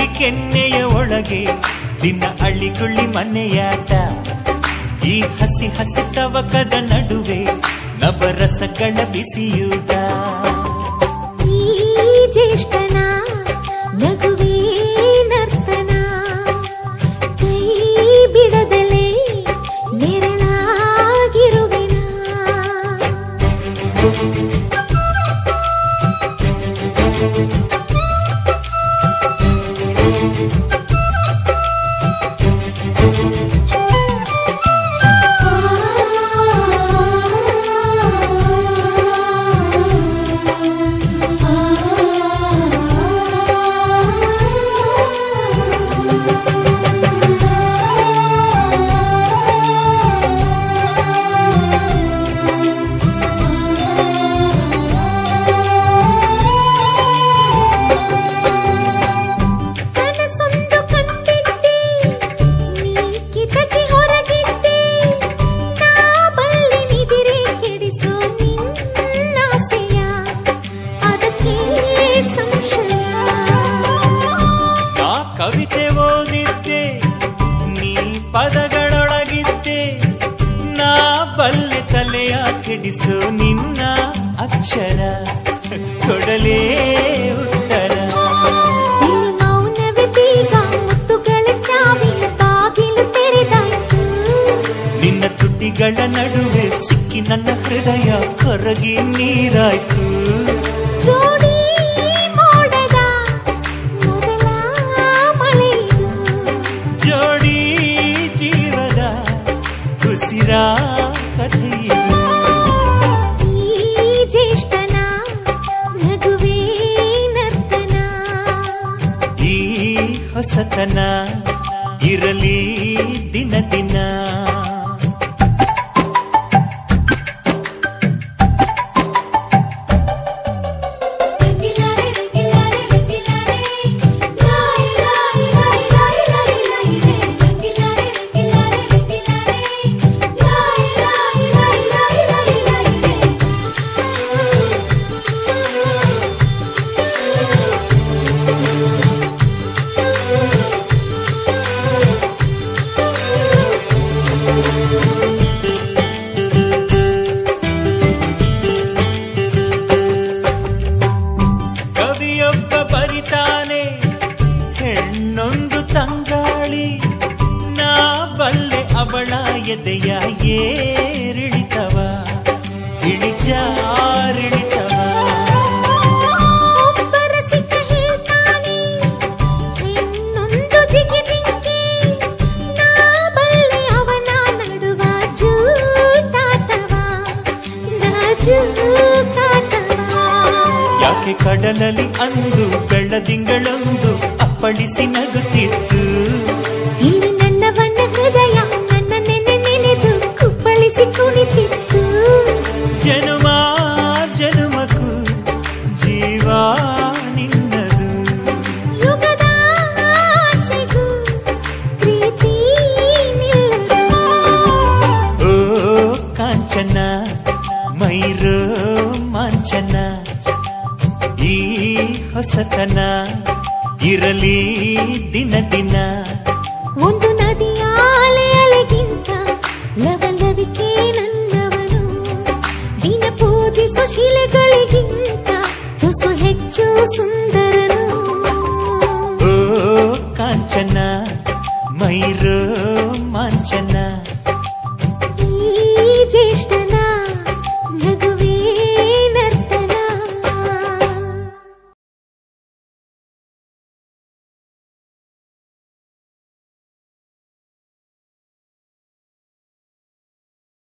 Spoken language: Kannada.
ಇಲ್ಲಿ ಕೆನ್ನೆಯ ಒಳಗೆ ದಿನ ಅಳ್ಳಿಗುಳ್ಳಿ ಮನೆಯಾಟ. ಈ ಹಸಿ ಹಸಿ ತವಕದ ನಡುವೆ ನವರಸಗಳ ಬಿಸಿಯೂಟ. ಈ ಜ್ಯೇಷ್ಠನ ನಗುವೇ ನರ್ತನ, ಕೈ ಬಿಡದಲೇ ನೆರಳಾಗಿರುವೆನ. ಕವಿತೆ ಓದಿದ್ದೆ ನೀ ಪದಗಳೊಳಗಿದ್ದೆ, ನಾ ಬಲ್ಲೆ ತಲೆಯ ಕೆಡಿಸು ನಿನ್ನ ಅಕ್ಷರ ಕೊಡಲೇ ಉತ್ತರ. ಮೌನವೇ ಬೀಗ ಮುತ್ತುಗಳ ಚಾವಿ ಬಾಗಿಲು ತೆರೆದಾಯ್ತು. ನಿನ್ನ ತುಟಿಗಳ ನಡುವೆ ಸಿಕ್ಕಿ ನನ್ನ ಹೃದಯ ಕರಗಿ ನೀರಾಯ್ತು. ಜೋಡಿ ಮೋಡದ ಮೊದಲ ಮಳೆಯಿದು, ಜೋಡಿ ಜೀವದ ಉಸಿರ ಕಥೆಯಿದು. ಈ ಜ್ಯೇಷ್ಠನ ನಗುವೇ ನರ್ತನ, ಈ ಹೊಸತನ ಇರಲಿ ದಿನ ದಿನ. ಕವಿಯೊಬ್ಬ ಬರಿತಾನೆ ಹೆಣ್ಣೊಂದು ತಂಗಾಳಿ, ನಾ ಬಲ್ಲೆ ಅವಳ ಎದೆಯ ಏರಿಳಿತವ ಇಳಿಜಾರಿಳಿತವ. ಒಬ್ಬರ ಸಿಕ್ಕ ಹೇಳ್ತಾನೆ ಇನ್ನೊಂದು ಜಿಗಿದಿಂಗೆ, ನಾ ಬಲ್ಲೆ ಅವನ ನಡುವ ಜೂಟಾಟವ ಜೂಟಾಟವ. ಯಾಕೆ ಕಡಲಲ್ಲಿ ಅಂದು ಬೆಳ್ಳದಿಂಗಳೊಂದು ಅಪ್ಪಳಿಸಿ ನಗುತ್ತಿತ್ತು. ಇಲ್ಲಿ ನನ್ನವನ್ನ ಹೃದಯ ನನ್ನ ನೆನೆ ನೆನೆದು ಕುಪ್ಪಳಿಸಿ ಕುಣಿತಿತ್ತು. ಜನುಮ ಜನುಮಕ್ಕೂ ಜೀವ ನಿನ್ನದು, ಯುಗದ ಆಚೆಗೂ ಪ್ರೀತಿ ನಿಲ್ಲದು. ಓ ಕಾಂಚನ ಮೈರೋ ಮಾಂಚನ, ಈ ಹೊಸತನ ಇರಲಿ ದಿನ ದಿನ. ಒಂದು ನದಿಯ ಅಲೆ ಅಲೆಗಿಂತ ಲವಲವಿಕೆ ನನ್ನವನು, ದಿನ ಪೂಜಿಸೋ ಶಿಲೆಗಳಿಗಿಂತ ತುಸು ಹೆಚ್ಚು ಸುಂದರನು. ಓ ಕಾಂಚನ ಮೈರೋ